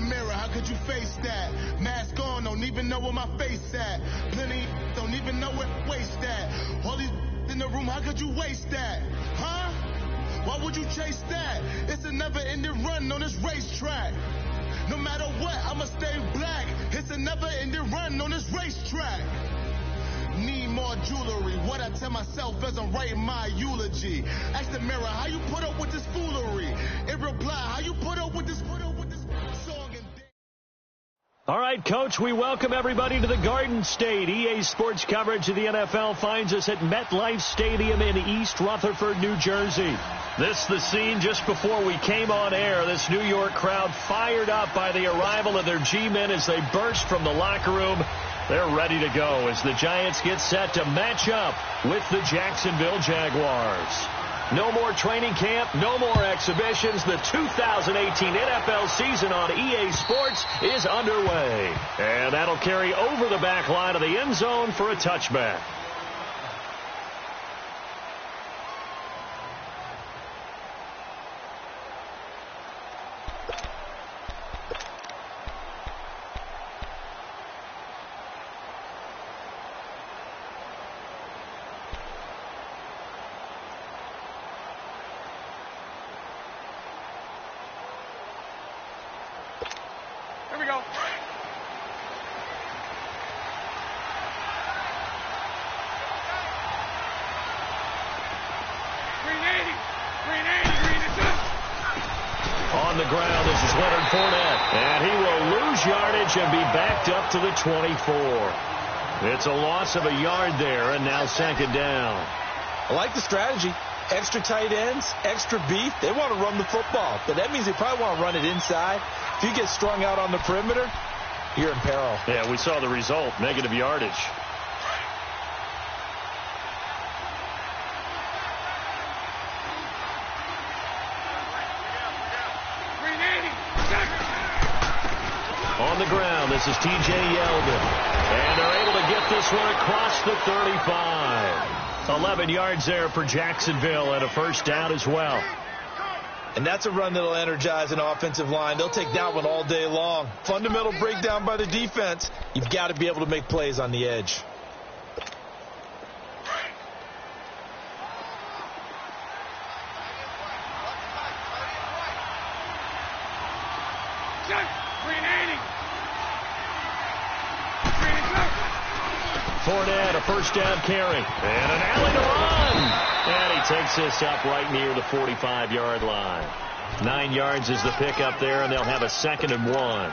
mirror, how could you face that? Mask on, don't even know where my face at. Plenty don't even know where waste at. All these in the room, how could you waste that? Huh? Why would you chase that? It's a never-ending run on this racetrack. No matter what, I'ma stay black. It's a never-ending run on this racetrack. Need more jewelry. What I tell myself as I'm writing my eulogy. Ask the mirror, how you put up with this foolery? It reply, how you put up with this song and... All right, Coach, we welcome everybody to the Garden State. EA Sports coverage of the NFL finds us at MetLife Stadium in East Rutherford, New Jersey. This the scene just before we came on air. This New York crowd fired up by the arrival of their G-men as they burst from the locker room. They're ready to go as the Giants get set to match up with the Jacksonville Jaguars. No more training camp, no more exhibitions. The 2018 NFL season on EA Sports is underway. And that'll carry over the back line of the end zone for a touchback. Here we go. On the ground, this is Leonard Fournette. And he will lose yardage and be backed up to the 24. It's a loss of a yard there, and now second down. I like the strategy. Extra tight ends, extra beef. They want to run the football, but that means they probably want to run it inside. If you get strung out on the perimeter, you're in peril. Yeah, we saw the result, negative yardage. On the ground, this is T.J. Yeldon. And they're able to get this one across the 35. 11 yards there for Jacksonville and a first down as well. And that's a run that'll energize an offensive line. They'll take that one all day long. Fundamental breakdown by the defense. You've got to be able to make plays on the edge. Fournette, a first down carry. And an alley to run. And he takes this up right near the 45-yard line. 9 yards is the pickup there, and they'll have a 2nd and 1.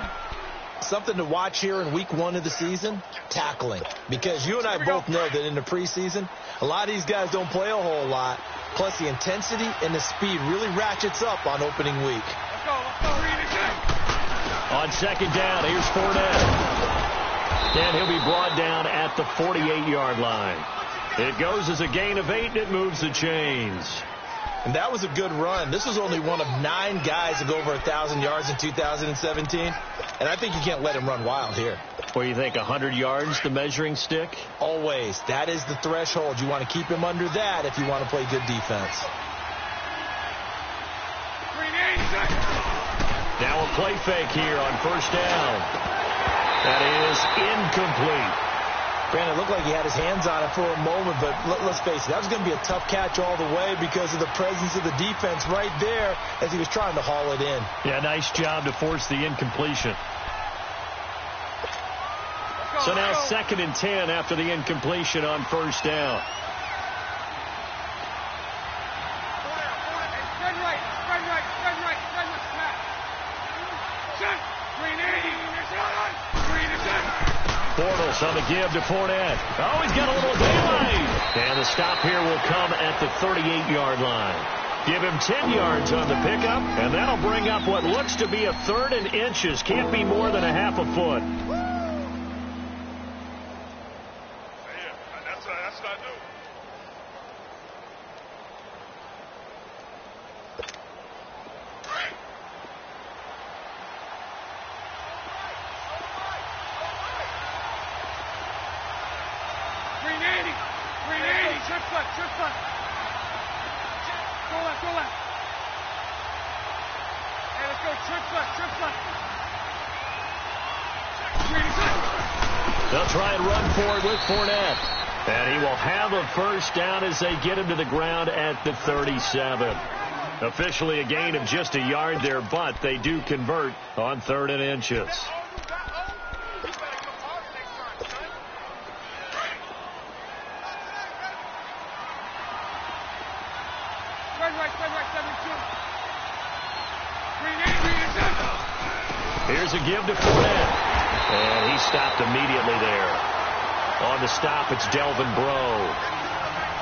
Something to watch here in week 1 of the season, tackling. Because you and I both know that in the preseason, a lot of these guys don't play a whole lot. Plus, the intensity and the speed really ratchets up on opening week. Let's go. On 2nd down, here's Fournette. And he'll be brought down at the 48-yard line. It goes as a gain of 8, and it moves the chains. And that was a good run. This was only one of 9 guys to go over 1,000 yards in 2017. And I think you can't let him run wild here. What do you think, 100 yards, the measuring stick? Always. That is the threshold. You want to keep him under that if you want to play good defense. Now a play fake here on first down. That is incomplete. Brandon, it looked like he had his hands on it for a moment, but let's face it, that was going to be a tough catch all the way because of the presence of the defense right there as he was trying to haul it in. Yeah, nice job to force the incompletion. So now 2nd and 10 after the incompletion on first down. Bortles on the give to Fournette. Oh, he's got a little daylight. And the stop here will come at the 38-yard line. Give him 10 yards on the pickup, and that'll bring up what looks to be a 3rd and inches. Can't be more than a half a foot. That's not new. Trip foot. Go left. Hey, let's go. Trip foot. They'll try and run for it with Fournette. And he will have a first down as they get him to the ground at the 37. Officially a gain of just a yard there, but they do convert on 3rd and inches. Here's a give to Fournette. And he stopped immediately there. On the stop, it's Delvin Breaux.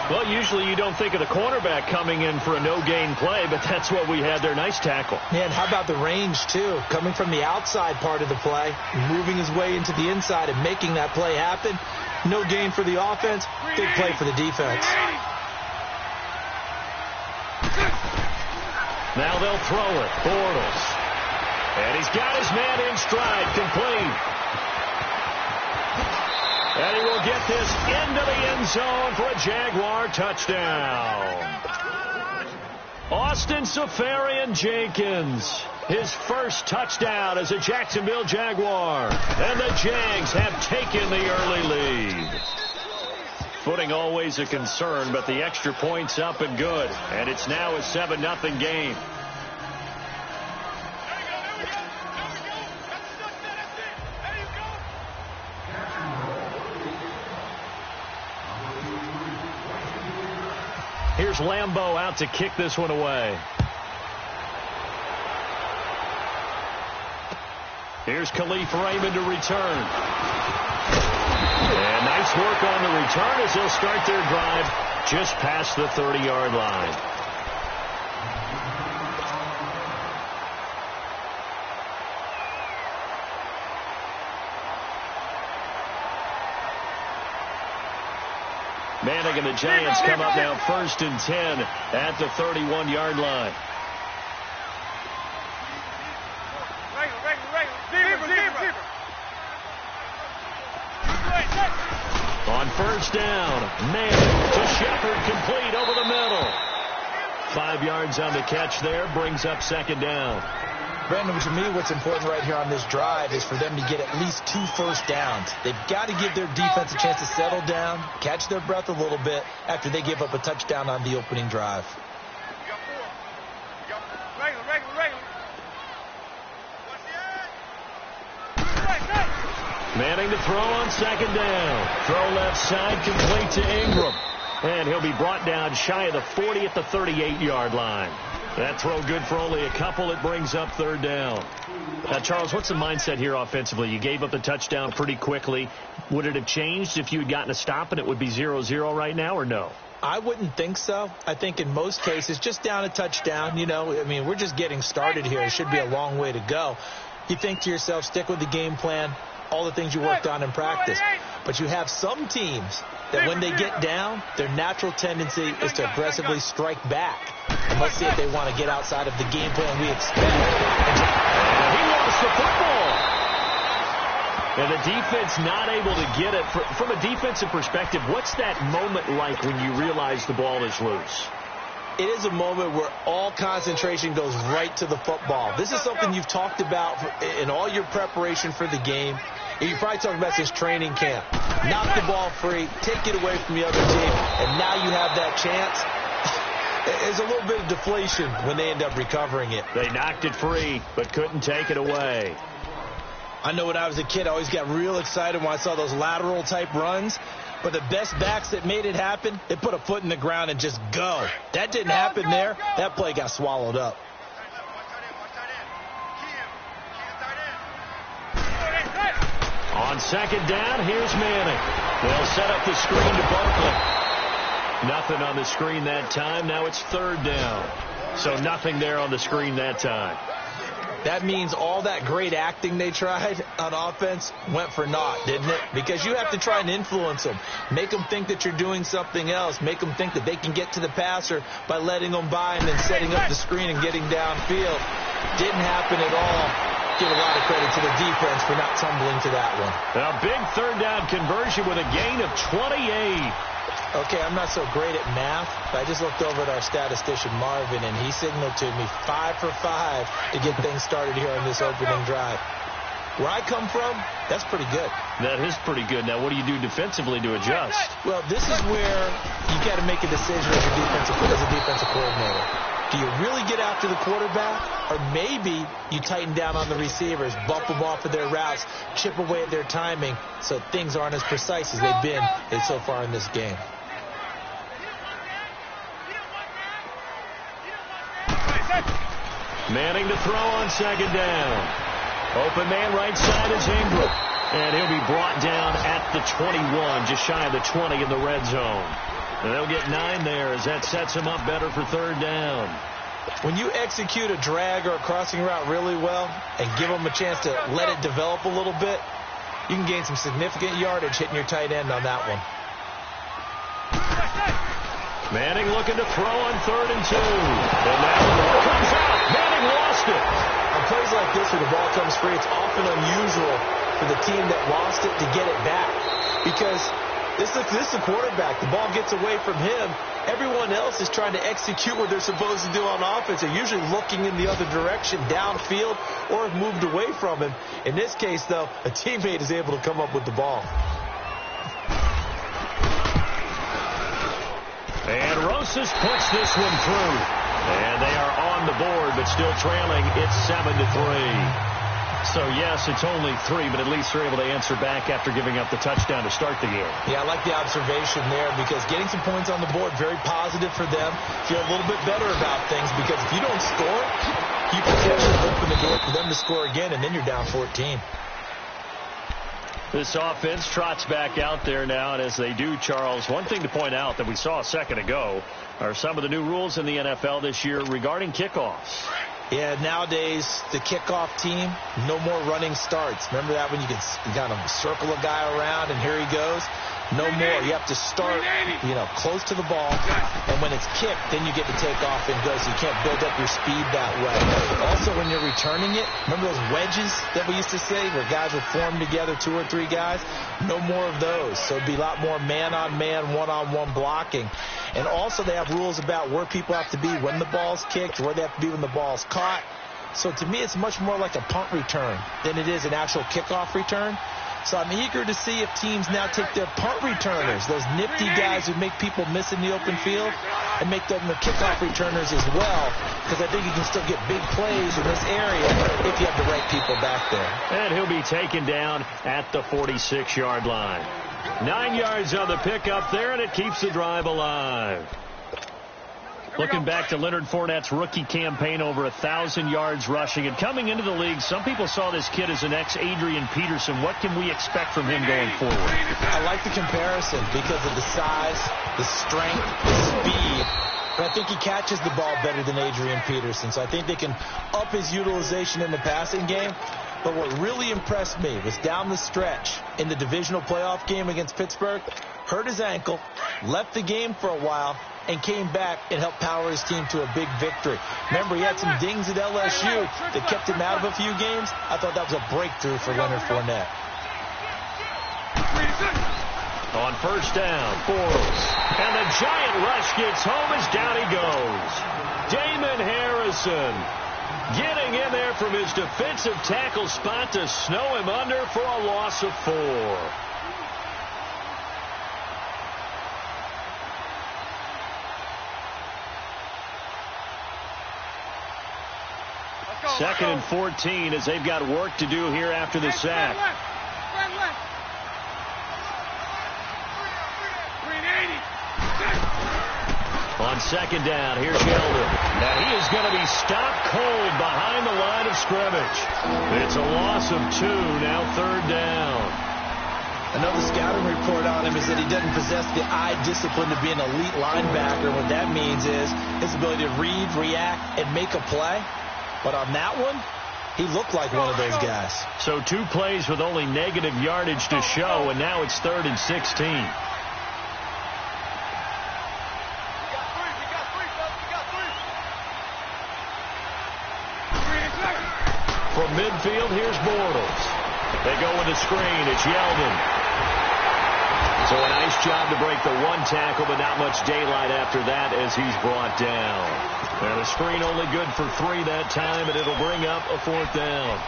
Well, usually you don't think of the cornerback coming in for a no-gain play, but that's what we had there. Nice tackle. Yeah, and how about the range, too? Coming from the outside part of the play, moving his way into the inside and making that play happen. No gain for the offense, big play for the defense. Now they'll throw it. Bortles. And he's got his man in stride, complete. And he will get this into the end zone for a Jaguar touchdown. Austin Seferian-Jenkins, his first touchdown as a Jacksonville Jaguar. And the Jags have taken the early lead. Footing always a concern, but the extra point's up and good. And it's now a 7-0 game. Here's Lambeau out to kick this one away. Here's Khalif Raymond to return. And nice work on the return as they'll start their drive just past the 30-yard line. Manning and the Giants come up now 1st and 10 at the 31-yard line. On 1st down, Manning to Shepard, complete over the middle. 5 yards on the catch there, brings up 2nd down. Brandon, to me, what's important right here on this drive is for them to get at least 2 first downs. They've got to give their defense a chance to settle down, catch their breath a little bit after they give up a touchdown on the opening drive. Manning to throw on 2nd down. Throw left side, complete to Ingram. And he'll be brought down shy of the 40 at the 38-yard line. That throw good for only a couple. It brings up 3rd down. Now, Charles, what's the mindset here offensively? You gave up the touchdown pretty quickly. Would it have changed if you had gotten a stop and it would be 0-0 right now, or no? I wouldn't think so. I think in most cases, just down a touchdown, we're just getting started here. It should be a long way to go. You think to yourself, stick with the game plan, all the things you worked on in practice. But you have some teams that when they get down, their natural tendency is to aggressively strike back. And let's see if they want to get outside of the game plan we expect. And he lost the football. And the defense not able to get it. From a defensive perspective, what's that moment like when you realize the ball is loose? It is a moment where all concentration goes right to the football. This is something you've talked about in all your preparation for the game. You probably talked about since training camp. Knock the ball free, take it away from the other team, and now you have that chance. There's a little bit of deflation when they end up recovering it. They knocked it free, but couldn't take it away. I know when I was a kid, I always got real excited when I saw those lateral-type runs. But the best backs that made it happen, they put a foot in the ground and just go. That didn't happen there. That play got swallowed up. On 2nd down, here's Manning. They'll set up the screen to Barkley. Nothing on the screen that time. Now it's 3rd down. So nothing there on the screen that time. That means all that great acting they tried on offense went for naught, didn't it? Because you have to try and influence them. Make them think that you're doing something else. Make them think that they can get to the passer by letting them by and then setting up the screen and getting downfield. Didn't happen at all. Give a lot of credit to the defense for not tumbling to that one. A big 3rd down conversion with a gain of 28. Okay, I'm not so great at math, but I just looked over at our statistician, Marvin, and he signaled to me 5 for 5 to get things started here on this opening drive. Where I come from, that's pretty good. That is pretty good. Now, what do you do defensively to adjust? Well, this is where you got to make a decision as a defensive coordinator. Do you really get after the quarterback, or maybe you tighten down on the receivers, bump them off of their routes, chip away at their timing so things aren't as precise as they've been so far in this game? Manning to throw on second down. Open man right side is Ingram. And he'll be brought down at the 21, just shy of the 20 in the red zone. And they'll get 9 there as that sets him up better for third down. When you execute a drag or a crossing route really well and give them a chance to let it develop a little bit, you can gain some significant yardage hitting your tight end on that one. Manning looking to throw on 3rd and 2. And that one comes out. Manning lost it. On plays like this where the ball comes free, it's often unusual for the team that lost it to get it back. Because this is the quarterback. The ball gets away from him. Everyone else is trying to execute what they're supposed to do on offense. They're usually looking in the other direction, downfield, or have moved away from him. In this case, though, a teammate is able to come up with the ball. And Rosas puts this one through. And they are on the board, but still trailing. It's 7-3. So, yes, it's only 3, but at least they're able to answer back after giving up the touchdown to start the game. Yeah, I like the observation there because getting some points on the board, very positive for them. Feel a little bit better about things because if you don't score, you potentially open the door for them to score again, and then you're down 14. This offense trots back out there now, and as they do, Charles, one thing to point out that we saw a second ago are some of the new rules in the NFL this year regarding kickoffs. Yeah, nowadays, the kickoff team, no more running starts. Remember that when you can kind of circle a guy around and here he goes? No more. You have to start, close to the ball, and when it's kicked, then you get to take off and go, so you can't build up your speed that way. Also, when you're returning it, remember those wedges that we used to say where guys would form together, 2 or 3 guys? No more of those. So it'd be a lot more man-on-man, one-on-one blocking. And also they have rules about where people have to be when the ball's kicked, where they have to be when the ball's caught. So to me, it's much more like a punt return than it is an actual kickoff return. So I'm eager to see if teams now take their punt returners, those nifty guys who make people miss in the open field, and make them the kickoff returners as well, because I think you can still get big plays in this area if you have the right people back there. And he'll be taken down at the 46-yard line. 9 yards on the pickup there, and it keeps the drive alive. Looking back to Leonard Fournette's rookie campaign, over 1,000 yards rushing. And coming into the league, some people saw this kid as an ex-Adrian Peterson. What can we expect from him going forward? I like the comparison because of the size, the strength, the speed. But I think he catches the ball better than Adrian Peterson. So I think they can up his utilization in the passing game. But what really impressed me was down the stretch in the divisional playoff game against Pittsburgh, hurt his ankle, left the game for a while, and came back and helped power his team to a big victory. Remember, he had some dings at LSU that kept him out of a few games. I thought that was a breakthrough for Leonard Fournette. On first down, Forbes. And the giant rush gets home as down he goes. Damon Harrison getting in there from his defensive tackle spot to snow him under for a loss of 4. Second and 14 as they've got work to do here after the sack. On second down, here's Yeldon. Now he is going to be stopped cold behind the line of scrimmage. It's a loss of 2, now third down. Another scouting report on him is that he doesn't possess the eye discipline to be an elite linebacker. What that means is his ability to read, react, and make a play. But on that one, he looked like one of those guys. So 2 plays with only negative yardage to show, and now it's 3rd and 16. From midfield, here's Bortles. They go with the screen. It's Yeldon. So a nice job to break the 1 tackle, but not much daylight after that as he's brought down. And the screen only good for 3 that time, and it'll bring up a 4th down.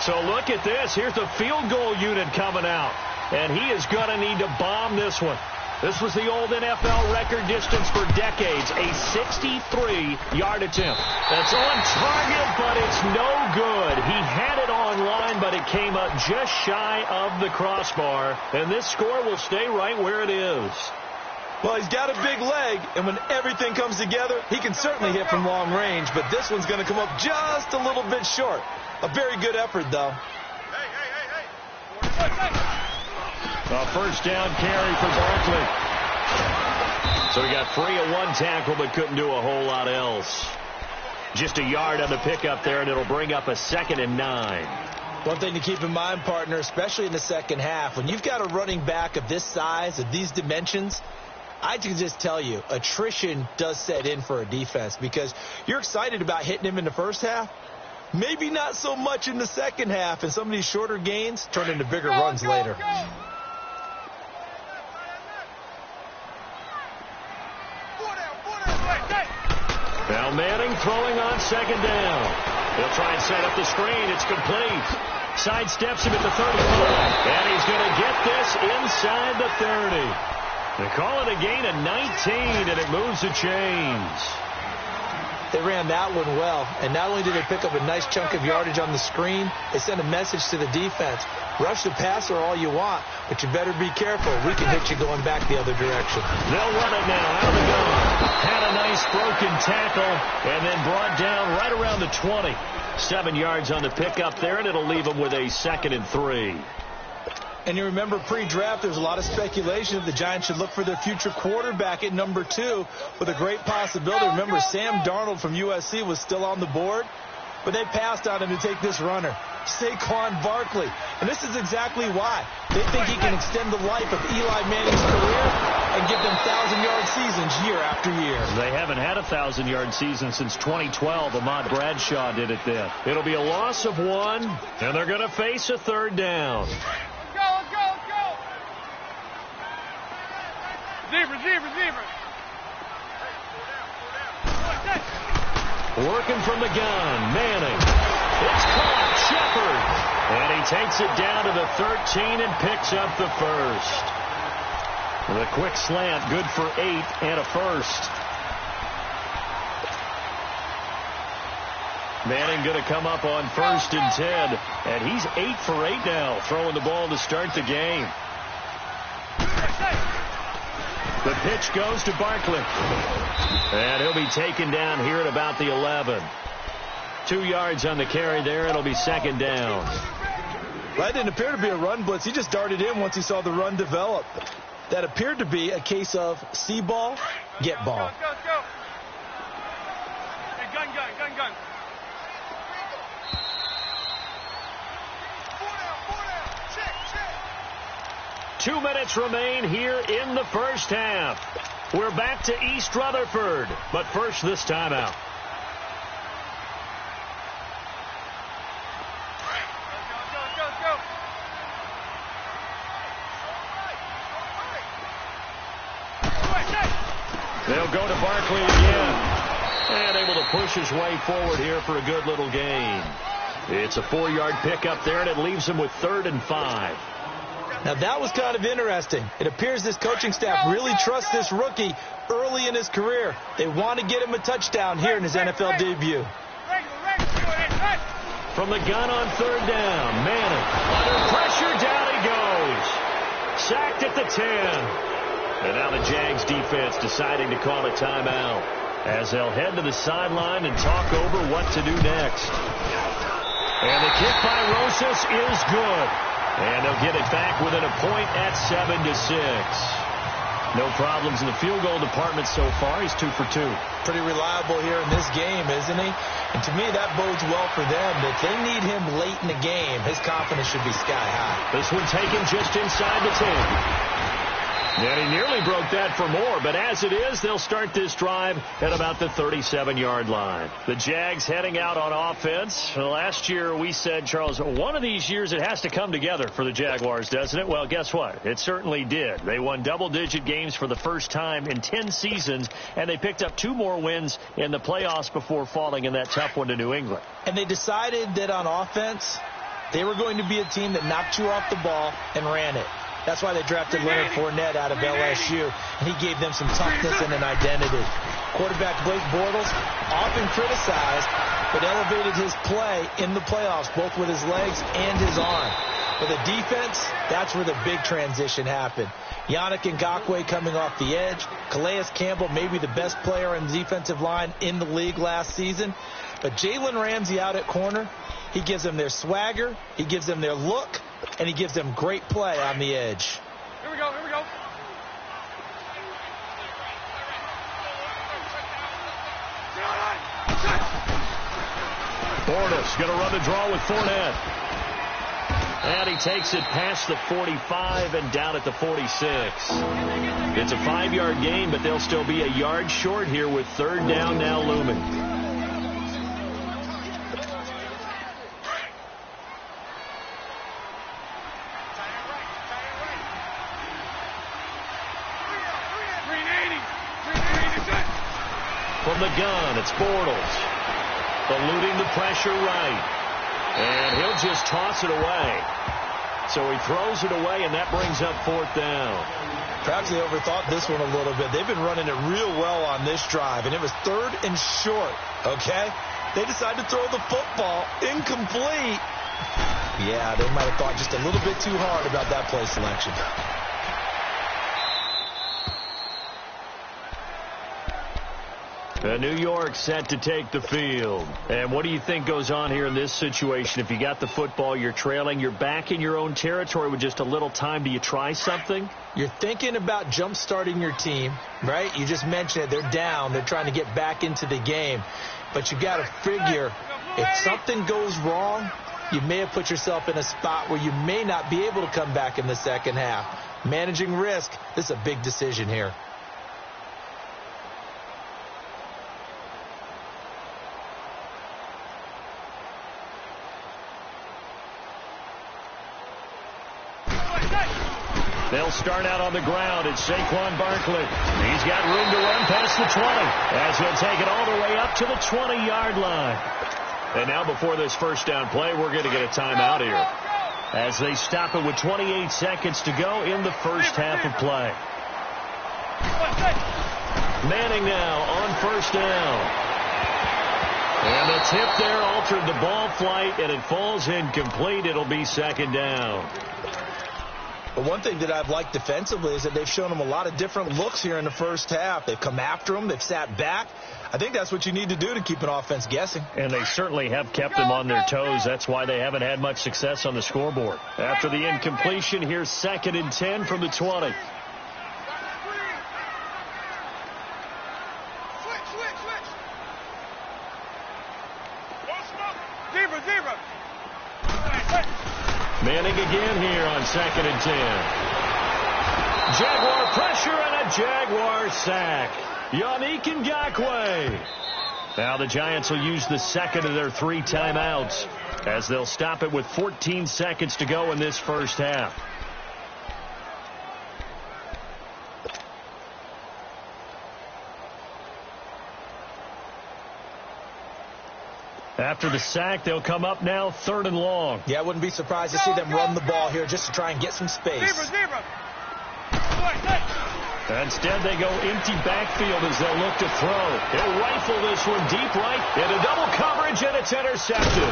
So look at this. Here's the field goal unit coming out. And he is going to need to bomb this one. This was the old NFL record distance for decades, a 63-yard attempt. That's on target, but it's no good. He had it on line, but it came up just shy of the crossbar. And this score will stay right where it is. Well, he's got a big leg, and when everything comes together, he can certainly hit from long range, but this one's going to come up just a little bit short. A very good effort, though. A first down carry for Barkley. So he got free of one tackle, but couldn't do a whole lot else. Just a yard on the pickup there, and it'll bring up a 2nd and 9. One thing to keep in mind, partner, especially in the second half, when you've got a running back of this size, of these dimensions, I can just tell you, attrition does set in for a defense because you're excited about hitting him in the first half. Maybe not so much in the second half, and some of these shorter gains turn into bigger runs later. Now Manning throwing on 2nd down. He'll try and set up the screen. It's complete. Sidesteps him at the 35. And he's going to get this inside the 30. They call it a gain of 19, and it moves the chains. They ran that one well, and not only did they pick up a nice chunk of yardage on the screen, they sent a message to the defense. Rush the passer all you want, but you better be careful. We can hit you going back the other direction. They'll run it now out of the gun. Had a nice broken tackle, and then brought down right around the 20. 7 yards on the pickup there, and it'll leave them with a 2nd and 3. And you remember pre-draft, there's a lot of speculation that the Giants should look for their future quarterback at number 2 with a great possibility. Remember, Sam Darnold from USC was still on the board, but they passed on him to take this runner, Saquon Barkley. And this is exactly why. They think he can extend the life of Eli Manning's career and give them 1,000-yard seasons year after year. They haven't had a 1,000-yard season since 2012. Ahmad Bradshaw did it then. It'll be a loss of 1, and they're going to face a 3rd down. Let's go. Receiver. Working from the gun, Manning. It's caught, Shepard. And he takes it down to the 13 and picks up the first. The quick slant, good for 8 and a first. Manning going to come up on 1st and 10. And he's 8 for 8 now, throwing the ball to start the game. The pitch goes to Barkley. And he'll be taken down here at about the 11. 2 yards on the carry there. It'll be 2nd down. That didn't appear to be a run blitz. He just darted in once he saw the run develop. That appeared to be a case of see ball, get ball. Go. Hey, gun. 2 minutes remain here in the first half. We're back to East Rutherford, but first this timeout. Go. They'll go to Barkley again. And able to push his way forward here for a good little gain. It's a 4-yard pickup there, and it leaves him with 3rd and 5. Now, that was kind of interesting. It appears this coaching staff really trusts this rookie early in his career. They want to get him a touchdown here in his NFL debut. From the gun on 3rd down, Manning under pressure, down he goes. Sacked at the 10. And now the Jags defense deciding to call a timeout as they'll head to the sideline and talk over what to do next. And the kick by Rosas is good. And they'll get it back within a point at 7-6. No problems in the field goal department so far. He's 2 for 2. Pretty reliable here in this game, isn't he? And to me, that bodes well for them. If they need him late in the game, his confidence should be sky high. This one taken just inside the 10. And he nearly broke that for more, but as it is, they'll start this drive at about the 37-yard line. The Jags heading out on offense. Last year we said, Charles, one of these years it has to come together for the Jaguars, doesn't it? Well, guess what? It certainly did. They won double-digit games for the first time in 10 seasons, and they picked up 2 more wins in the playoffs before falling in that tough one to New England. And they decided that on offense, They were going to be a team that knocked you off the ball and ran it. That's why they drafted Leonard Fournette out of LSU, and he gave them some toughness and an identity. Quarterback Blake Bortles, often criticized, but elevated his play in the playoffs, both with his legs and his arm. For the defense, that's where the big transition happened. Yannick Ngakoue coming off the edge. Calais Campbell, maybe the best player on the defensive line in the league last season. But Jalen Ramsey out at corner, he gives them their swagger, he gives them their look, and he gives them great play on the edge. Here we go, here we go. Bortles going to run the draw with Fournette. And he takes it past the 45 and down at the 46. It's a 5-yard gain, but they'll still be a yard short here with third down now looming. From the gun, it's Bortles. Eluding the pressure right. And he'll just toss it away. So he throws it away, and that brings up fourth down. Perhaps they overthought this one a little bit. They've been running it real well on this drive, and it was third and short, okay? They decided to throw the football incomplete. Yeah, they might have thought just a little bit too hard about that play selection. New York set to take the field. And what do you think goes on here in this situation? If you got the football, you're trailing, you're back in your own territory with just a little time. Do you try something? You're thinking about jump-starting your team, right? You just mentioned it. They're down. They're trying to get back into the game. But you got to figure if something goes wrong, you may have put yourself in a spot where you may not be able to come back in the second half. Managing risk, this is a big decision here. They'll start out on the ground. It's Saquon Barkley. He's got room to run past the 20 as he'll take it all the way up to the 20-yard line. And now before this first down play, we're going to get a timeout here as they stop it with 28 seconds to go in the first half of play. Manning now on first down. And the tip there altered the ball flight, and it falls incomplete. It'll be second down. But one thing that I've liked defensively is that they've shown them a lot of different looks here in the first half. They've come after them. They've sat back. I think that's what you need to do to keep an offense guessing. And they certainly have kept them on their toes. That's why they haven't had much success on the scoreboard. After the incompletion, here's 2nd and 10 from the 20. Zebra. Manning again here on 2nd and 10. Jaguar pressure and a Jaguar sack. Yannick Ngakoue. Now the Giants will use the second of their 3 timeouts as they'll stop it with 14 seconds to go in this first half. After the sack, they'll come up now 3rd and long. Yeah, I wouldn't be surprised to see them run the ball here just to try and get some space. Zebra. Instead, they go empty backfield as they'll look to throw. He'll rifle this one deep right into double coverage, and it's intercepted.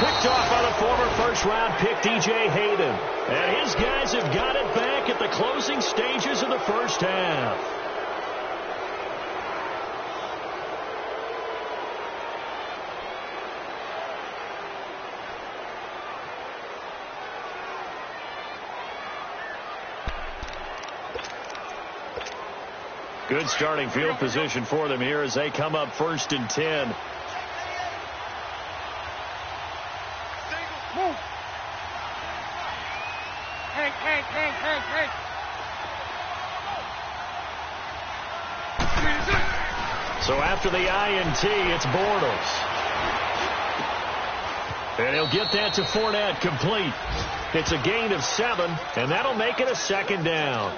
Picked off by the former first-round pick, DJ Hayden. And his guys have got it back at the closing stages of the first half. Good starting field position for them here as they come up 1st and 10. Move. Hank. So after the INT, it's Bortles. And he'll get that to Fournette complete. It's a gain of 7, and that'll make it a 2nd down.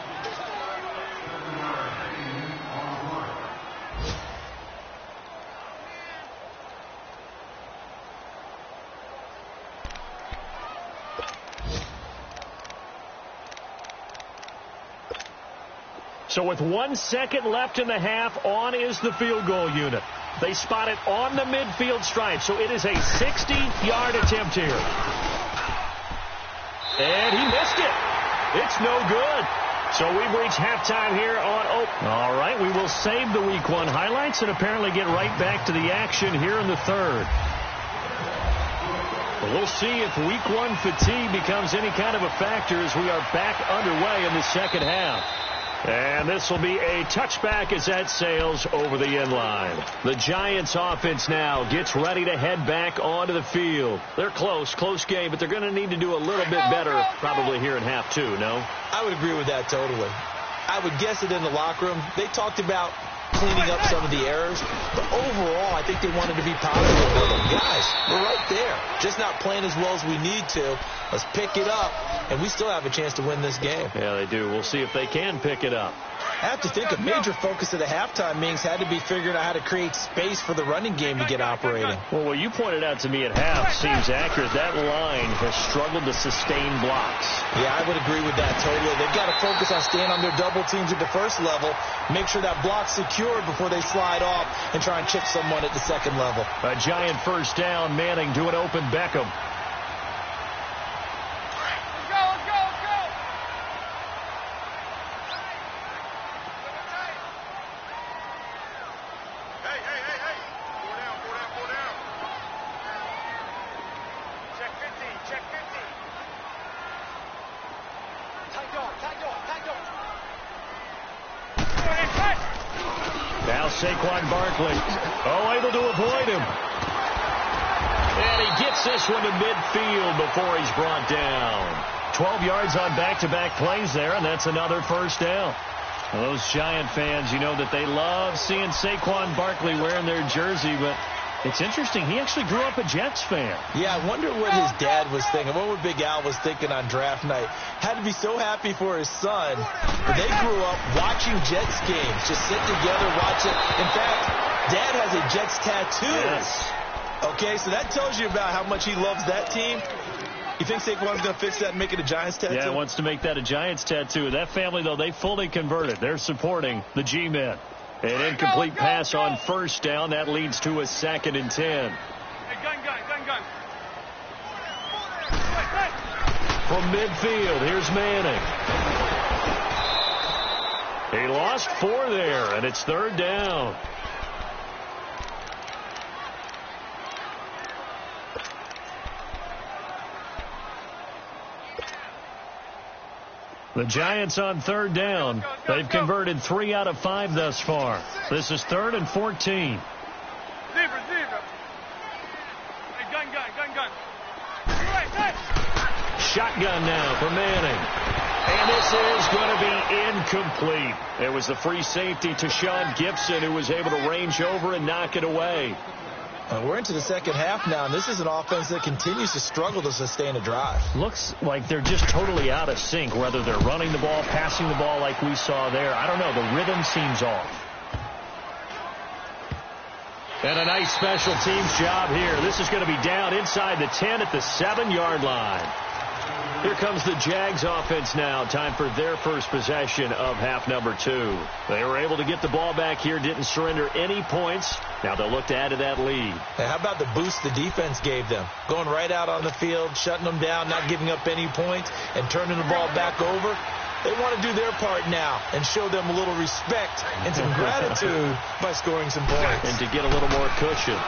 So with 1 second left in the half, on is the field goal unit. They spot it on the midfield stripe, so it is a 60-yard attempt here. And he missed it. It's no good. So we've reached halftime here on Oak. All right, we will save the Week 1 highlights and apparently get right back to the action here in the third. But we'll see if Week 1 fatigue becomes any kind of a factor as we are back underway in the second half. And this will be a touchback as that sails over the end line. The Giants offense now gets ready to head back onto the field. They're close game, but they're going to need to do a little bit better probably here in half 2, no? I would agree with that totally. I would guess it in the locker room. They talked about cleaning up some of the errors, but overall I think they wanted to be positive with them. Guys, we're right there. Just not playing as well as we need to. Let's pick it up, and we still have a chance to win this game. Yeah, they do. We'll see if they can pick it up. I have to think a major focus of the halftime meetings had to be figuring out how to create space for the running game to get operating. Well, what you pointed out to me at half seems accurate. That line has struggled to sustain blocks. Yeah, I would agree with that totally. They've got to focus on staying on their double teams at the first level, make sure that block's secured before they slide off and try and chip someone at the second level. A giant first down. Manning to an open Beckham. Saquon Barkley. Able to avoid him. And he gets this one to midfield before he's brought down. 12 yards on back-to-back plays there, and that's another first down. Well, those Giant fans, you know that they love seeing Saquon Barkley wearing their jersey, but it's interesting. He actually grew up a Jets fan. Yeah, I wonder what his dad was thinking. What would Big Al was thinking on draft night? Had to be so happy for his son. But they grew up watching Jets games, just sitting together, watching. In fact, Dad has a Jets tattoo. Yes. Okay, so that tells you about how much he loves that team. You think Saquon's going to fix that and make it a Giants tattoo? Yeah, he wants to make that a Giants tattoo. That family, though, they fully converted. They're supporting the G-men. An incomplete pass on first down. That leads to a 2nd and 10. Hey, gun. From midfield, here's Manning. He lost 4 there, and it's 3rd down. The Giants on 3rd down. They've converted 3 out of 5 thus far. This is 3rd and 14. Zebra. Hey, gun. Hey. Shotgun now for Manning. And this is going to be incomplete. It was the free safety to Sean Gibson who was able to range over and knock it away. We're into the second half now, and this is an offense that continues to struggle to sustain a drive. Looks like they're just totally out of sync, whether they're running the ball, passing the ball like we saw there. I don't know. The rhythm seems off. And a nice special teams job here. This is going to be down inside the 10 at the 7-yard line. Here comes the Jags offense now. Time for their first possession of half number 2. They were able to get the ball back here, didn't surrender any points. Now they'll look to add to that lead. Hey, how about the boost the defense gave them? Going right out on the field, shutting them down, not giving up any points, and turning the ball back over. They want to do their part now and show them a little respect and some gratitude by scoring some points. And to get a little more cushion.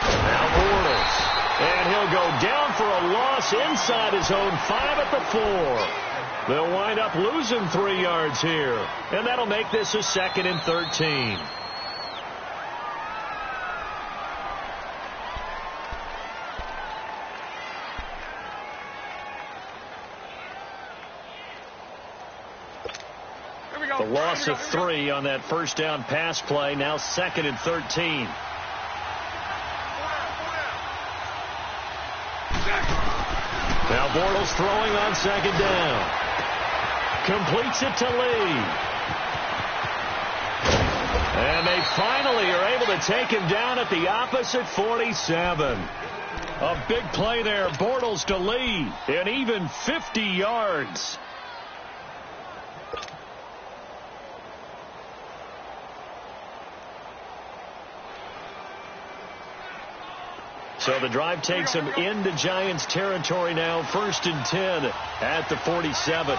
Now Bortles. And he'll go down for a loss inside his own 5 at the 4. They'll wind up losing 3 yards here. And that'll make this a 2nd and 13. The loss of 3 on that first down pass play. Now 2nd and 13. Now Bortles throwing on 2nd down. Completes it to Lee. And they finally are able to take him down at the opposite 47. A big play there. Bortles to Lee. And even 50 yards. So the drive takes them into Giants territory now. 1st and 10 at the 47.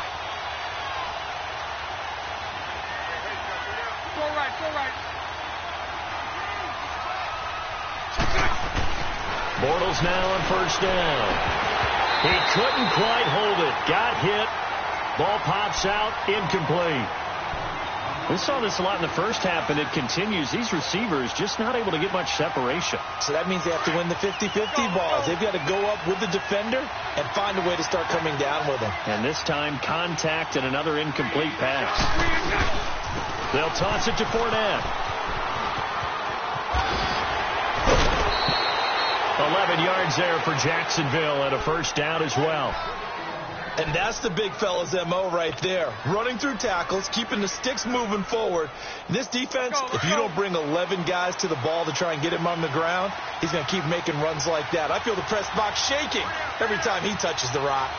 Go right. Bortles now on 1st down. He couldn't quite hold it. Got hit. Ball pops out. Incomplete. We saw this a lot in the first half, and it continues. These receivers just not able to get much separation. So that means they have to win the 50-50 balls. They've got to go up with the defender and find a way to start coming down with them. And this time, contact and another incomplete pass. They'll toss it to Fournette. 11 yards there for Jacksonville and a 1st down as well. And that's the big fella's MO right there. Running through tackles, keeping the sticks moving forward. This defense, if you don't bring 11 guys to the ball to try and get him on the ground, he's going to keep making runs like that. I feel the press box shaking every time he touches the rock.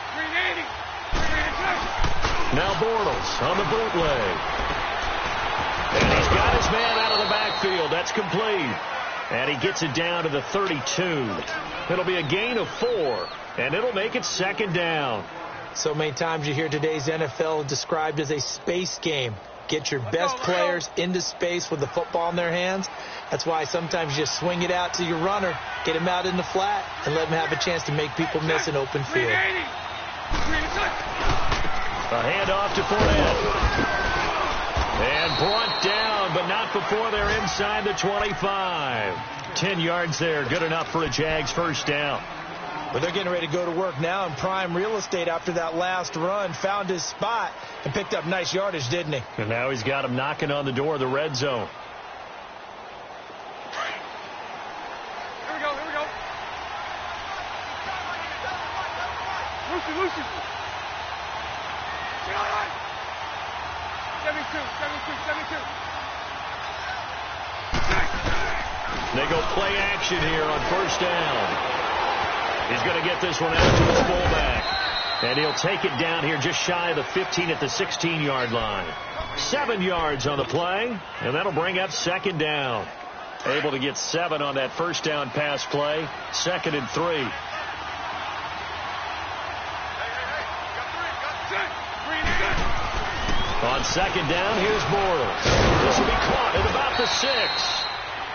Now Bortles on the bootleg. And he's got his man out of the backfield. That's complete. And he gets it down to the 32. It'll be a gain of 4, and it'll make it 2nd down. So many times you hear today's NFL described as a space game. Get your best players into space with the football in their hands. That's why sometimes you just swing it out to your runner, get him out in the flat, and let him have a chance to make people miss an open field. A handoff to Fournette. And brought down, but not before they're inside the 25. 10 yards there, good enough for a Jags 1st down. But they're getting ready to go to work now in prime real estate after that last run. Found his spot and picked up nice yardage, didn't he? And now he's got him knocking on the door of the red zone. Here we go. Lucy. 72. They go play action here on 1st down. He's going to get this one out to his fullback. And he'll take it down here just shy of the 15 at the 16-yard line. 7 yards on the play, and that'll bring up 2nd down. Able to get 7 on that 1st down pass play. 2nd and 3. On 2nd down, here's Bortles. This will be caught at about the 6.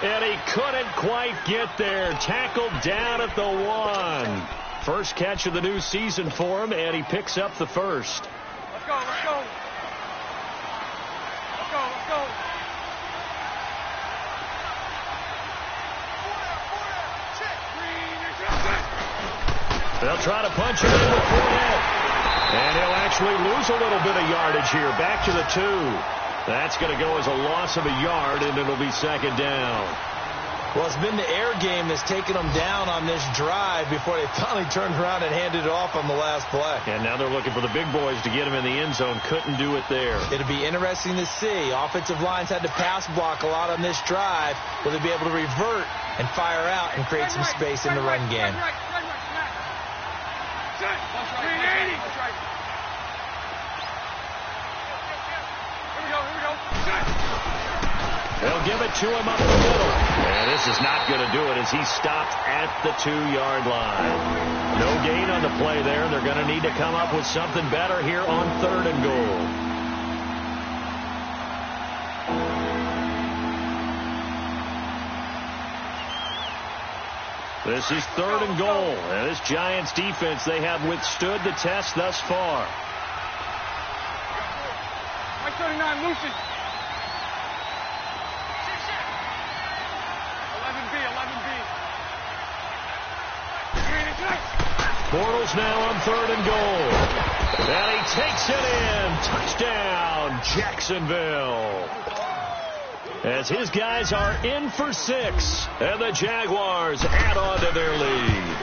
And he couldn't quite get there. Tackled down at the 1. First catch of the new season for him, and he picks up the 1st. Let's go. They'll try to punch it in with Fournette. And he'll actually lose a little bit of yardage here. Back to the 2. That's going to go as a loss of a yard, and it'll be 2nd down. Well, it's been the air game that's taken them down on this drive before they finally turned around and handed it off on the last play. And now they're looking for the big boys to get him in the end zone. Couldn't do it there. It'll be interesting to see. Offensive lines had to pass block a lot on this drive. Will they be able to revert and fire out and create some space in the run game? They'll give it to him up the middle. And this is not going to do it as he stopped at the 2-yard line. No gain on the play there. They're going to need to come up with something better here on 3rd and goal. This is 3rd and goal. And this Giants defense, they have withstood the test thus far. 39, Lucy. 11B. Bortles now on 3rd and goal. And he takes it in. Touchdown, Jacksonville. As his guys are in for 6. And the Jaguars add on to their lead.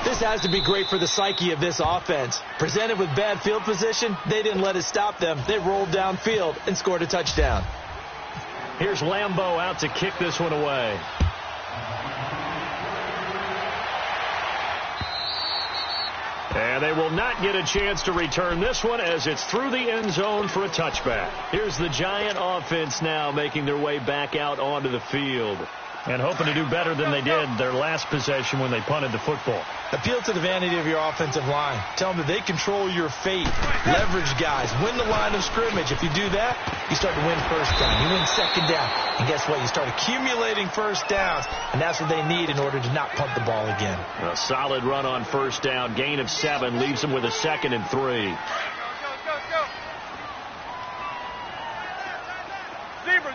This has to be great for the psyche of this offense. Presented with bad field position, they didn't let it stop them. They rolled downfield and scored a touchdown. Here's Lambeau out to kick this one away. And they will not get a chance to return this one as it's through the end zone for a touchback. Here's the Giant offense now making their way back out onto the field. And hoping to do better than they did their last possession when they punted the football. Appeal to the vanity of your offensive line. Tell them that they control your fate. Leverage guys. Win the line of scrimmage. If you do that, you start to win first down. You win second down. And guess what? You start accumulating first downs. And that's what they need in order to not punt the ball again. A solid run on first down. Gain of 7 leaves them with a 2nd and 3. Zebra.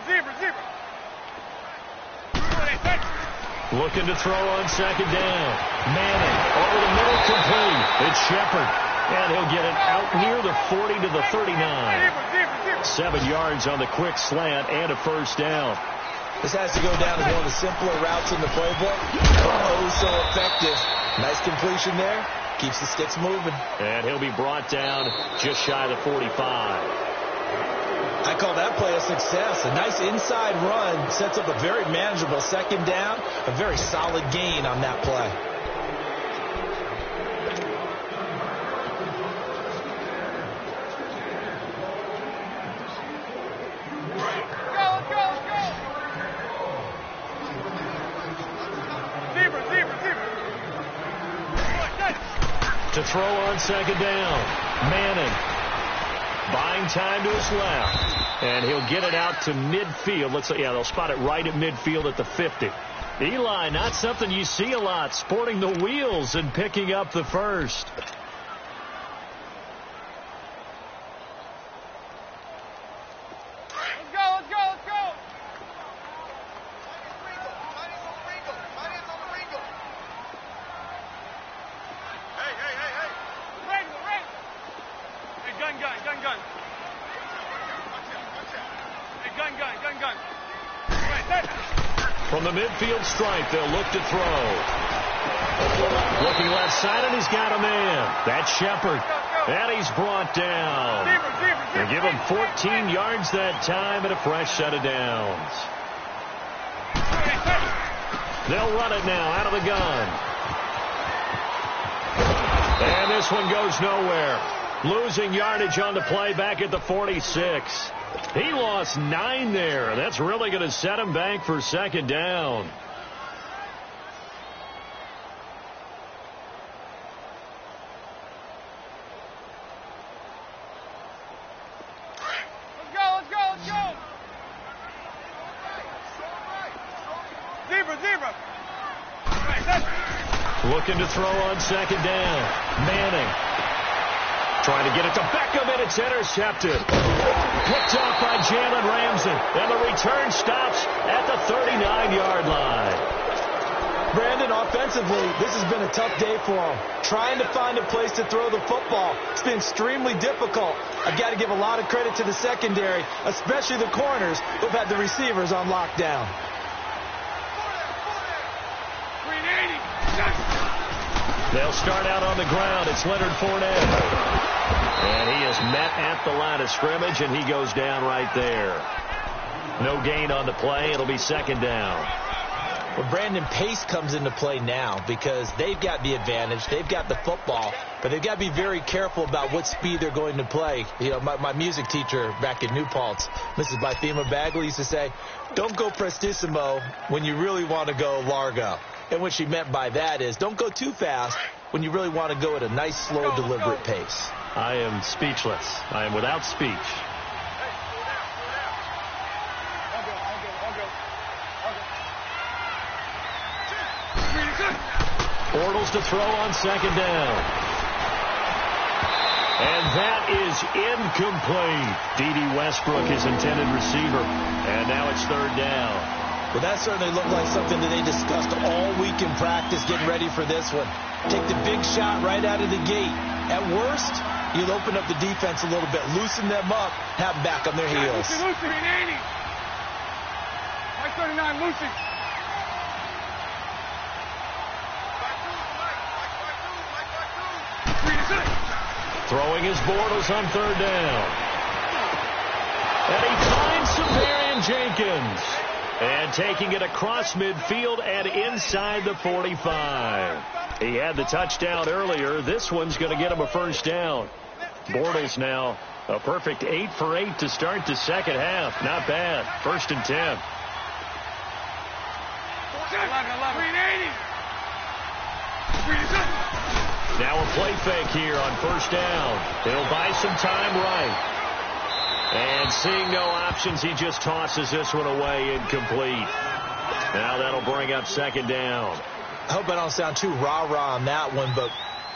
Looking to throw on 2nd down. Manning over the middle, complete. It's Shepard. And he'll get it out near the 40 to the 39. 7 yards on the quick slant and a first down. This has to go down as one of the simpler routes in the playbook. Oh, so effective. Nice completion there. Keeps the sticks moving. And he'll be brought down just shy of the 45. I call that play a success. A nice inside run sets up a very manageable 2nd down. A very solid gain on that play. Let's go. Zebra. To throw on 2nd down. Manning. Buying time to his left. And he'll get it out to midfield. They'll spot it right at midfield at the 50. Eli, not something you see a lot, sporting the wheels and picking up the first. Let's go. Hey, gun. Gun. From the midfield stripe, they'll look to throw. Looking left side, and he's got a man. That's Shepard. And he's brought down. They give him 14 yards that time and a fresh set of downs. They'll run it now out of the gun. And this one goes nowhere. Losing yardage on the play back at the 46. He lost 9 there. That's really going to set him back for 2nd down. Let's go. Zebra. Looking to throw on 2nd down. Manning. Trying to get it to Beckham, and it's intercepted. Picked off by Jalen Ramsey. And the return stops at the 39-yard line. Brandon, offensively, this has been a tough day for him. Trying to find a place to throw the football. It's been extremely difficult. I've got to give a lot of credit to the secondary, especially the corners who've had the receivers on lockdown. They'll start out on the ground. It's Leonard Fournette. And he is met at the line of scrimmage, and he goes down right there. No gain on the play. It'll be 2nd down. Well, Brandon, pace comes into play now because they've got the advantage. They've got the football, but they've got to be very careful about what speed they're going to play. You know, my music teacher back in New Paltz, Mrs. Bythema Bagley, used to say, don't go prestissimo when you really want to go largo. And what she meant by that is don't go too fast when you really want to go at a nice, slow, deliberate pace. I am speechless. I am without speech. Bortles to throw on 2nd down. And that is incomplete. D.D. Westbrook, his intended receiver. And now it's 3rd down. Well, that certainly looked like something that they discussed all week in practice, getting ready for this one. Take the big shot right out of the gate. At worst, you'll open up the defense a little bit, loosen them up, have them back on their heels. Lucy, 80. 39, Lucy. Throwing his Bortles on 3rd down. And he finds Severian Jenkins. And taking it across midfield and inside the 45. He had the touchdown earlier. This one's going to get him a first down. Bortles now a perfect 8 for 8 to start the 2nd half. Not bad. 1st and 10. Now a play fake here on first down. He'll buy some time right. And seeing no options, he just tosses this one away incomplete. Now that'll bring up second down. I hope I don't sound too rah-rah on that one, but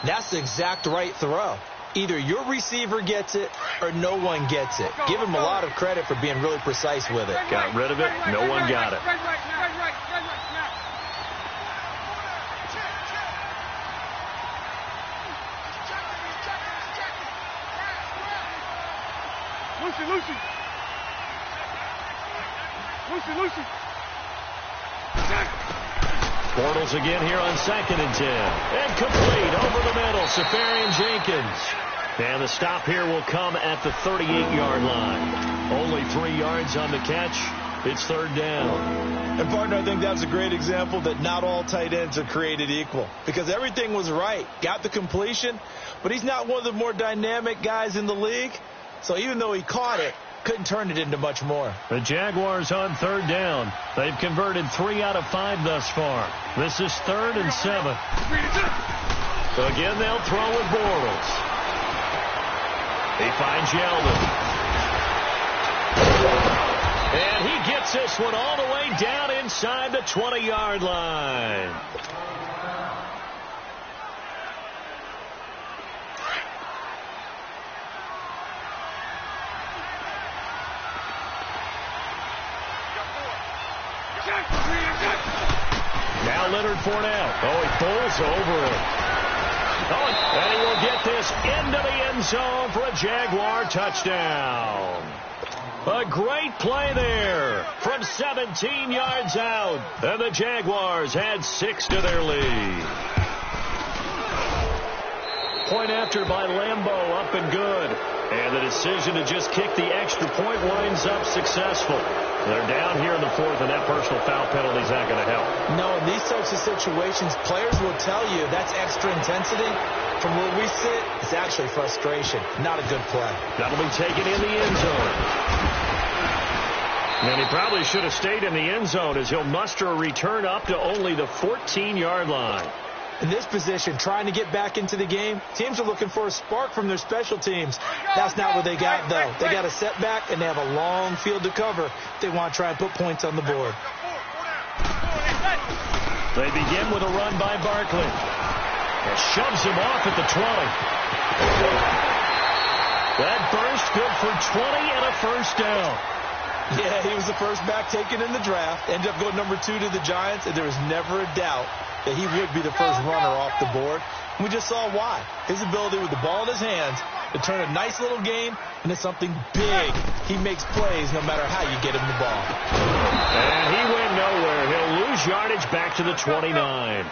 that's the exact right throw. Either your receiver gets it or no one gets it. Give him a lot of credit for being really precise with it. Got rid of it. No one got it. Lucy. Bortles again here on 2nd and 10. And complete over the middle. Safarian Jenkins. And the stop here will come at the 38-yard line. Only 3 yards on the catch. It's third down. And, partner, I think that's a great example that not all tight ends are created equal. Because everything was right. Got the completion. But he's not one of the more dynamic guys in the league. So even though he caught it, couldn't turn it into much more. The Jaguars on third down. They've converted 3 out of 5 thus far. This is 3rd and 7. Again, they'll throw with Bortles. He finds Yeldon. And he gets this one all the way down inside the 20-yard line. Now Leonard Fournette. Oh, he pulls over it. Oh, and he will get this into the end zone for a Jaguar touchdown. A great play there from 17 yards out. And the Jaguars had 6 to their lead. Point after by Lambeau, up and good. And the decision to just kick the extra point winds up successful. They're down here in the 4th, and that personal foul penalty is not going to help. No, in these types of situations, players will tell you that's extra intensity. From where we sit, it's actually frustration. Not a good play. That'll be taken in the end zone. And he probably should have stayed in the end zone as he'll muster a return up to only the 14-yard line. In this position, trying to get back into the game, teams are looking for a spark from their special teams. That's not what they got, though. They got a setback, and they have a long field to cover. They want to try and put points on the board. They begin with a run by Barkley. And shoves him off at the 20. That burst good for 20 and a first down. Yeah, he was the first back taken in the draft. Ended up going number 2 to the Giants, and there was never a doubt that he would be the first runner off the board. And we just saw why. His ability with the ball in his hands to turn a nice little game into something big. He makes plays no matter how you get him the ball. And he went nowhere. He'll lose yardage back to the 29.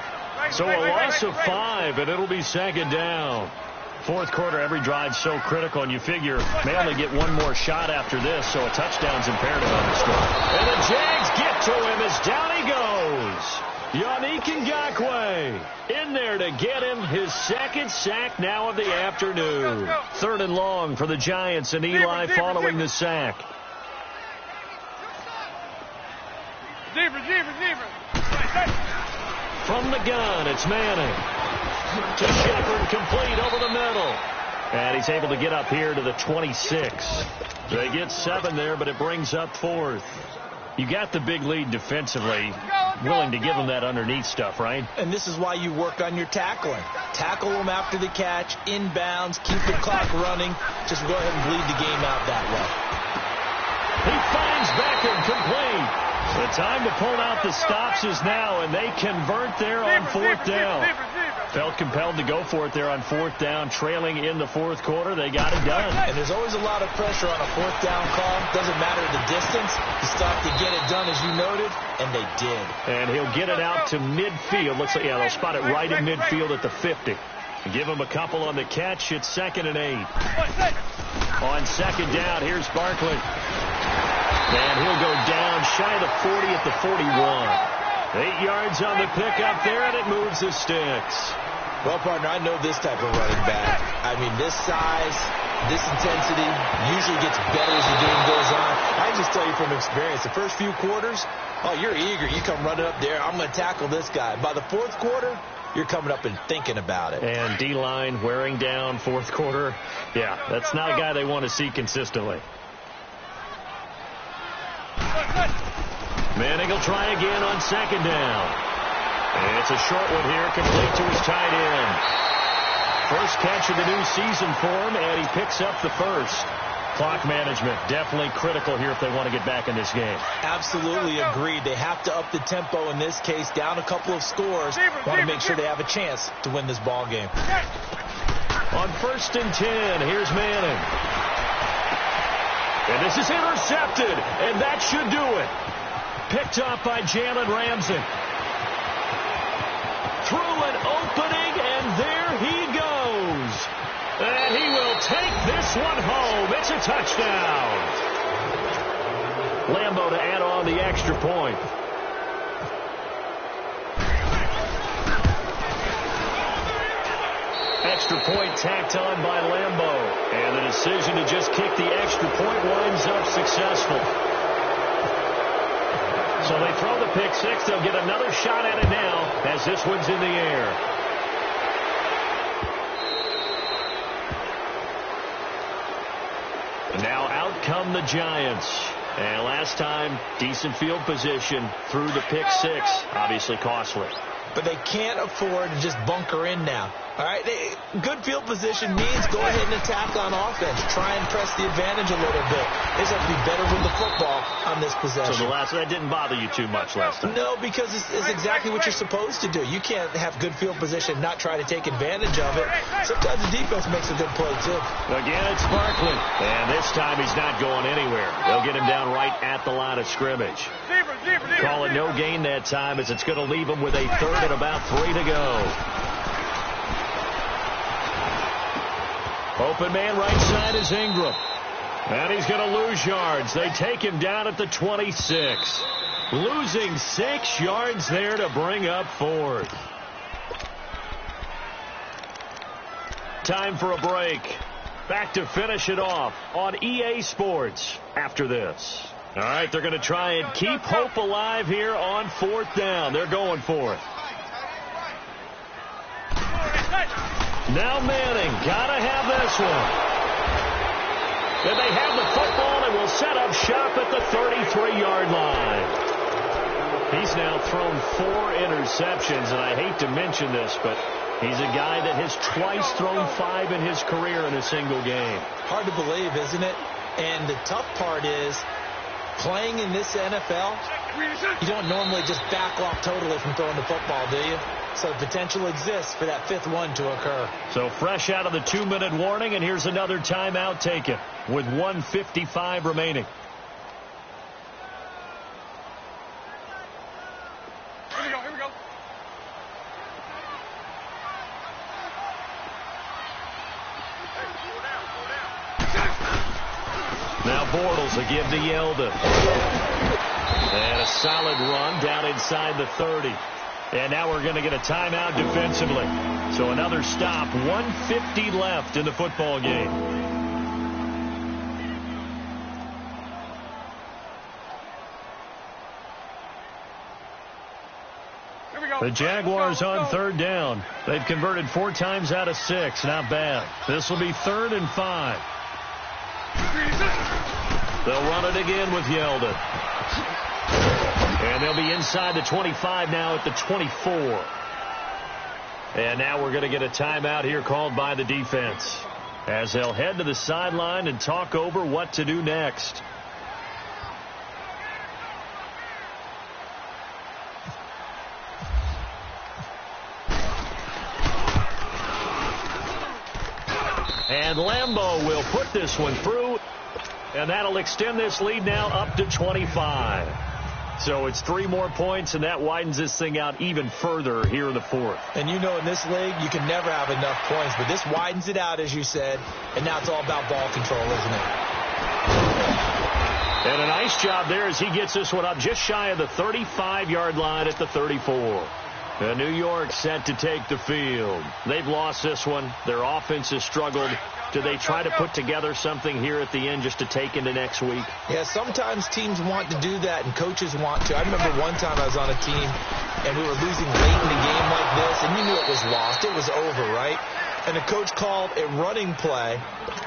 So a loss of 5, and it'll be second down. Fourth quarter, every drive's so critical, and you figure may only get one more shot after this, so a touchdown's imperative on this drive. And the Jags get to him as down he goes. Yannick Ngakoue in there to get him his second sack now of the afternoon. 3rd and long for the Giants, and Eli following the sack. From the gun, it's Manning. To Shepard, complete over the middle. And he's able to get up here to the 26. They get 7 there, but it brings up 4th. You got the big lead defensively, willing to give them that underneath stuff, right? And this is why you work on your tackling. Tackle them after the catch, inbounds, keep the clock running. Just go ahead and bleed the game out that way. He finds Beckham, complete. The time to pull out the stops is now, and they convert there on 4th down. Felt compelled to go for it there on 4th down, trailing in the 4th quarter. They got it done. And there's always a lot of pressure on a 4th down call. Doesn't matter the distance. You stop to get it done, as you noted, and they did. And he'll get it out to midfield. Looks like, yeah, they'll spot it right in midfield at the 50. Give him a couple on the catch. It's 2nd and 8. On 2nd down, here's Barkley. And he'll go down shy of the 40 at the 41. 8 yards on the pickup there, and it moves the sticks. Well, partner, I know this type of running back. I mean, this size, This intensity usually gets better as the game goes on. I can just tell you from experience, the first few quarters, oh, you're eager. You come running up there. I'm going to tackle this guy. By the fourth quarter, you're coming up and thinking about it. And D-line wearing down fourth quarter. Yeah, that's not a guy they want to see consistently. Manning will try again on second down. And it's a short one here, complete to his tight end. First catch of the new season for him, and he picks up the first. Clock management, definitely critical here if they want to get back in this game. Absolutely agreed. They have to up the tempo in this case, down a couple of scores. Want to make sure they have a chance to win this ball game. On 1st and 10, here's Manning. And this is intercepted, and that should do it. Picked up by Jalen Ramsey. Through an opening, and there he goes. And he will take this one home. It's a touchdown. Lambo to add on the extra point. Extra point tacked on by Lambo. And the decision to just kick the extra point winds up successful. So they throw the pick six. They'll get another shot at it now as this one's in the air. And now out come the Giants. And last time, decent field position through the pick six. Obviously costly. But they can't afford to just bunker in now. All right, good field position means go ahead and attack on offense. Try and press the advantage a little bit. They just have to be better with the football on this possession. So that didn't bother you too much last time? No, because it's exactly what you're supposed to do. You can't have good field position, not try to take advantage of it. Sometimes the defense makes a good play, too. Again, it's Barkley. And this time he's not going anywhere. They'll get him down right at the line of scrimmage. Call it no gain that time as it's going to leave him with a third and about 3 to go. Open man right side is Ingram. And he's going to lose yards. They take him down at the 26. Losing 6 yards there to bring up 4th. Time for a break. Back to finish it off on EA Sports after this. All right, they're going to try and keep hope alive here on 4th down. They're going for it. Now Manning, gotta have this one. And they have the football and will set up shop at the 33-yard line. He's now thrown 4 interceptions, and I hate to mention this, but he's a guy that has twice thrown 5 in his career in a single game. Hard to believe, isn't it? And the tough part is, playing in this NFL, you don't normally just back off totally from throwing the football, do you? So the potential exists for that 5th one to occur. So fresh out of the 2-minute warning, and here's another timeout taken with 1:55 remaining. Here we go. Now Bortles will give to Yeldon. And a solid run down inside the 30. And now we're going to get a timeout defensively. So another stop. 1:50 left in the football game. The Jaguars on 3rd down. They've converted 4 times out of 6. Not bad. This will be 3rd and 5. They'll run it again with Yeldon. And they'll be inside the 25 now at the 24. And now we're going to get a timeout here called by the defense as they'll head to the sideline and talk over what to do next. And Lambo will put this one through, and that'll extend this lead now up to 25. So it's 3 more points, and that widens this thing out even further here in the 4th. And you know in this league, you can never have enough points, but this widens it out, as you said, and now it's all about ball control, isn't it? And a nice job there as he gets this one up just shy of the 35-yard line at the 34. And New York set to take the field. They've lost this one. Their offense has struggled. Do they try to put together something here at the end just to take into next week? Yeah, sometimes teams want to do that and coaches want to. I remember one time I was on a team and we were losing late in the game like this, and you knew it was lost. It was over, right? And the coach called a running play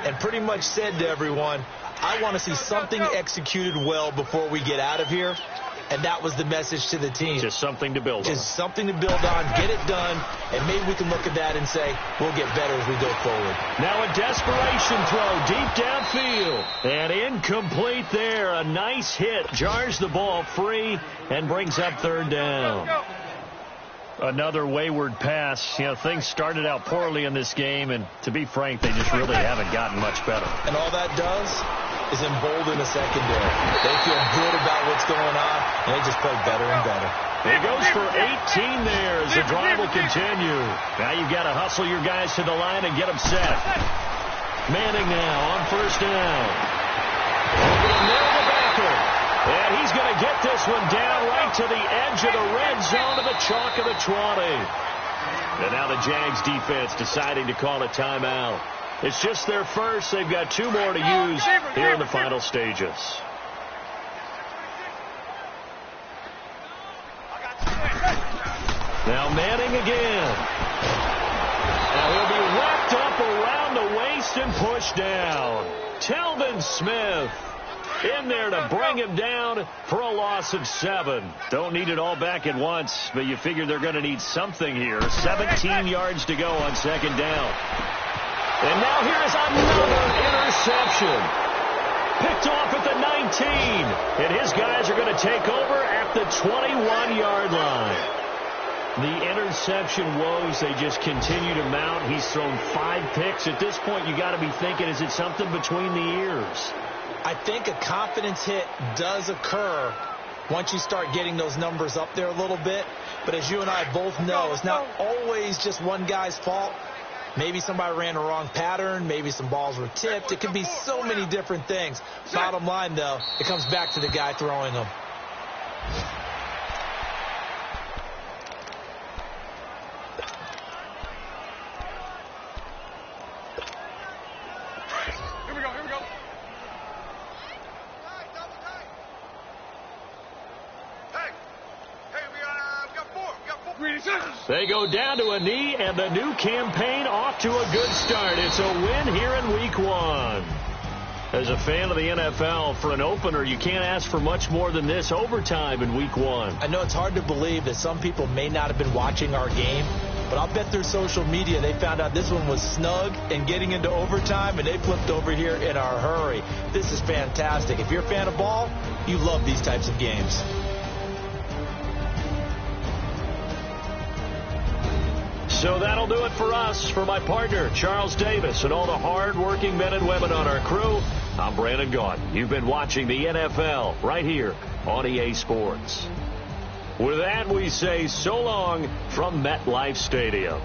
and pretty much said to everyone, I want to see something executed well before we get out of here. And that was the message to the team. Just something to build on. Just something to build on, get it done, and maybe we can look at that and say, we'll get better as we go forward. Now a desperation throw deep downfield. And incomplete there. A nice hit. Jars the ball free and brings up third down. Another wayward pass. You know, things started out poorly in this game, and to be frank, they just really haven't gotten much better. And all that does is embolden the secondary. They feel good about what's going on, and they just play better and better. He goes for 18 there as the drive will continue. Now you've got to hustle your guys to the line and get them set. Manning now on first down. Over to nail the backer. And he's going to get this one down right to the edge of the red zone to the chalk of the 20. And now the Jags defense deciding to call a timeout. It's just their first. They've got 2 more to use here in the final stages. Now Manning again. Now he'll be wrapped up around the waist and pushed down. Telvin Smith in there to bring him down for a loss of 7. Don't need it all back at once, but you figure they're going to need something here. 17 yards to go on second down. And now here is another interception. Picked off at the 19. And his guys are going to take over at the 21-yard line. The interception woes, they just continue to mount. He's thrown 5 picks. At this point, you got to be thinking, is it something between the ears? I think a confidence hit does occur once you start getting those numbers up there a little bit. But as you and I both know, it's not always just one guy's fault. Maybe somebody ran the wrong pattern. Maybe some balls were tipped. It could be so many different things. Bottom line, though, it comes back to the guy throwing them. They go down to a knee, and the new campaign off to a good start. It's a win here in Week 1. As a fan of the NFL, for an opener, you can't ask for much more than this. Overtime in Week 1. I know it's hard to believe that some people may not have been watching our game, but I'll bet through social media they found out this one was snug and getting into overtime, and they flipped over here in a hurry. This is fantastic. If you're a fan of ball, you love these types of games. So that'll do it for us. For my partner, Charles Davis, and all the hard-working men and women on our crew, I'm Brandon Gaudin. You've been watching the NFL right here on EA Sports. With that, we say so long from MetLife Stadium.